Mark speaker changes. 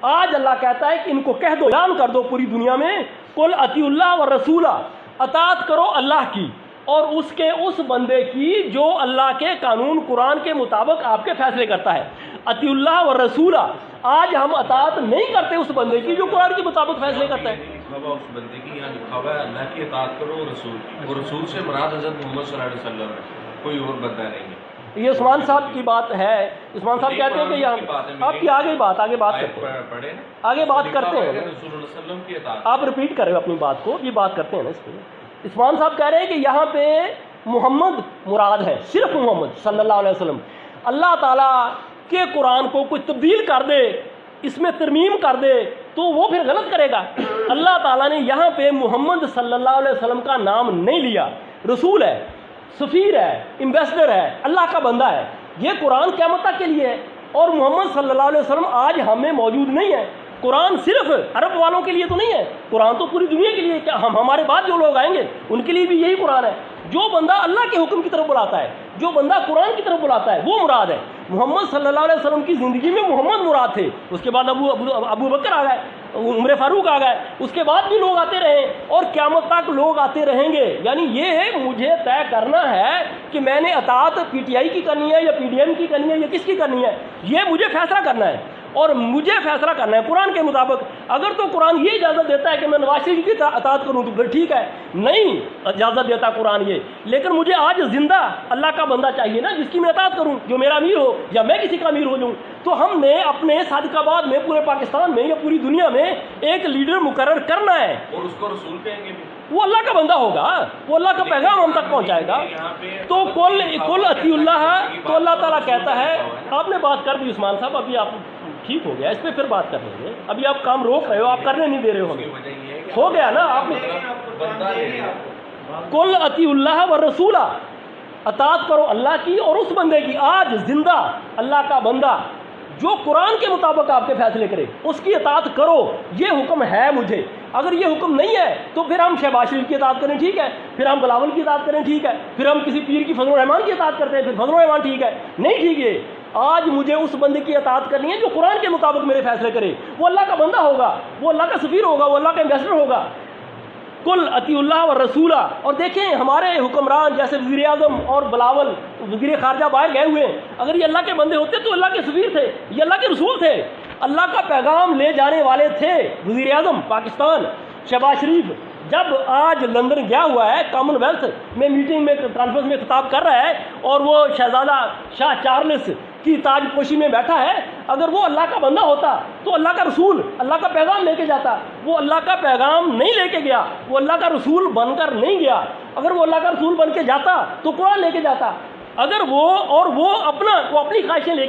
Speaker 1: آج اللہ کہتا ہے کہ ان کو کہہ دو، اعلان کر دو پوری دنیا میں، قل اطیعوا اللہ والرسول، اطاعت کرو اللہ کی اور اس کے اس بندے کی جو اللہ کے قانون قرآن کے مطابق آپ کے فیصلے کرتا ہے۔ اطیعوا اللہ والرسول، آج ہم اطاعت نہیں کرتے اس بندے کی جو قرآن کے مطابق فیصلے کرتا ہے۔
Speaker 2: اس بندے کی یہاں لکھا ہوا ہے اللہ کی اطاعت کرو رسول کی، اور رسول سے مراد حضرت محمد صلی اللہ علیہ وسلم ہے، کوئی اور بندہ نہیں ہے۔
Speaker 1: یہ عثمان صاحب کی بات ہے، عثمان صاحب کہتے ہیں کہ یہاں آپ کی آگے بات کرتے ہیں، آگے بات کرتے ہیں،
Speaker 2: رسول اللہ علیہ وسلم کی اطاعت
Speaker 1: آپ ریپیٹ کر رہے ہو اپنی بات کو، یہ بات کرتے ہیں نا اس پہ۔ عثمان صاحب کہہ رہے ہیں کہ یہاں پہ محمد مراد ہے، صرف محمد صلی اللہ علیہ وسلم۔ اللہ تعالیٰ کے قرآن کو کوئی تبدیل کر دے، اس میں ترمیم کر دے تو وہ پھر غلط کرے گا۔ اللہ تعالیٰ نے یہاں پہ محمد صلی اللہ علیہ وسلم کا نام نہیں لیا، رسول ہے، سفیر ہے، ایمبیسڈر ہے، اللہ کا بندہ ہے۔ یہ قرآن قیامت تک کے لیے ہے، اور محمد صلی اللہ علیہ وسلم آج ہمیں موجود نہیں ہے۔ قرآن صرف عرب والوں کے لیے تو نہیں ہے، قرآن تو پوری دنیا کے لیے، کیا ہمارے بعد جو لوگ آئیں گے ان کے لیے بھی یہی قرآن ہے۔ جو بندہ اللہ کے حکم کی طرف بلاتا ہے، جو بندہ قرآن کی طرف بلاتا ہے، وہ مراد ہے۔ محمد صلی اللہ علیہ وسلم کی زندگی میں محمد مراد تھے، اس کے بعد ابو بکر آ گئے، عمر فاروق آ گئے، اس کے بعد بھی لوگ آتے رہے اور قیامت تک لوگ آتے رہیں گے۔ یعنی یہ ہے مجھے طے کرنا ہے کہ میں نے اطاعت پی ٹی آئی کی کرنی ہے یا پی ڈی ایم کی کرنی ہے یا کس کی کرنی ہے، یہ مجھے فیصلہ کرنا ہے، اور مجھے فیصلہ کرنا ہے قرآن کے مطابق۔ اگر تو قرآن یہ اجازت دیتا ہے کہ میں نواز شریف کی اطاعت کروں تو پھر ٹھیک ہے، نہیں اجازت دیتا قرآن یہ، لیکن مجھے آج زندہ اللہ کا بندہ چاہیے نا جس کی میں اطاعت کروں، جو میرا امیر ہو یا میں کسی کا امیر ہو جاؤں۔ تو ہم نے اپنے صادق آباد میں، پورے پاکستان میں یا پوری دنیا میں ایک لیڈر مقرر کرنا ہے،
Speaker 2: اور اس کو رسول کہیں گے بھی،
Speaker 1: وہ اللہ کا بندہ ہوگا، وہ اللہ کا پیغام ہم تک پہنچائے گا۔ تو کل اطیعوا اللہ، تو اللہ تعالیٰ کہتا ہے، آپ نے بات کر دی عثمان صاحب، ابھی آپ ٹھیک ہو گیا، اس پہ پھر بات کر لیں گے، ابھی آپ کام روک رہے ہو، آپ کرنے نہیں دے رہے ہو ہمیں، ہو گیا نا آپ نے۔ قل اطیعوا اللہ والرسول، اطاعت کرو اللہ کی اور اس بندے کی، آج زندہ اللہ کا بندہ جو قرآن کے مطابق آپ کے فیصلے کرے، اس کی اطاعت کرو، یہ حکم ہے مجھے۔ اگر یہ حکم نہیں ہے تو پھر ہم شہباز شریف کی اطاعت کریں، ٹھیک ہے، پھر ہم بلاول کی اطاعت کریں، ٹھیک ہے، پھر ہم کسی پیر کی فضل الرحمان کی اطاعت کرتے ہیں، پھر فضل الرحمان ٹھیک ہے، نہیں ٹھیک ہے۔ آج مجھے اس بندے کی اطاعت کرنی ہے جو قرآن کے مطابق میرے فیصلے کرے، وہ اللہ کا بندہ ہوگا، وہ اللہ کا سفیر ہوگا، وہ اللہ کا ایمبیسڈر ہوگا۔ قل اطیعوا اللہ والرسول، اور دیکھیں ہمارے حکمران جیسے وزیر اعظم اور بلاول وزیر خارجہ باہر گئے ہوئے ہیں، اگر یہ اللہ کے بندے ہوتے تو اللہ کے سفیر تھے، یہ اللہ کے رسول تھے، اللہ کا پیغام لے جانے والے تھے۔ وزیر اعظم پاکستان شہباز شریف جب آج لندن گیا ہوا ہے، کامن ویلتھ میں میٹنگ میں کانفرنس میں خطاب کر رہا ہے، اور وہ شہزادہ شاہ چارلس کی تاج پوشی میں بیٹھا ہے، اگر وہ اللہ کا بندہ ہوتا تو اللہ کا رسول اللہ کا پیغام لے کے جاتا، وہ اللہ کا پیغام نہیں لے کے گیا، وہ اللہ کا رسول بن کر نہیں گیا۔ اگر وہ اللہ کا رسول بن کے جاتا تو قرآن لے کے جاتا، اگر وہ اپنی خواہشیں لے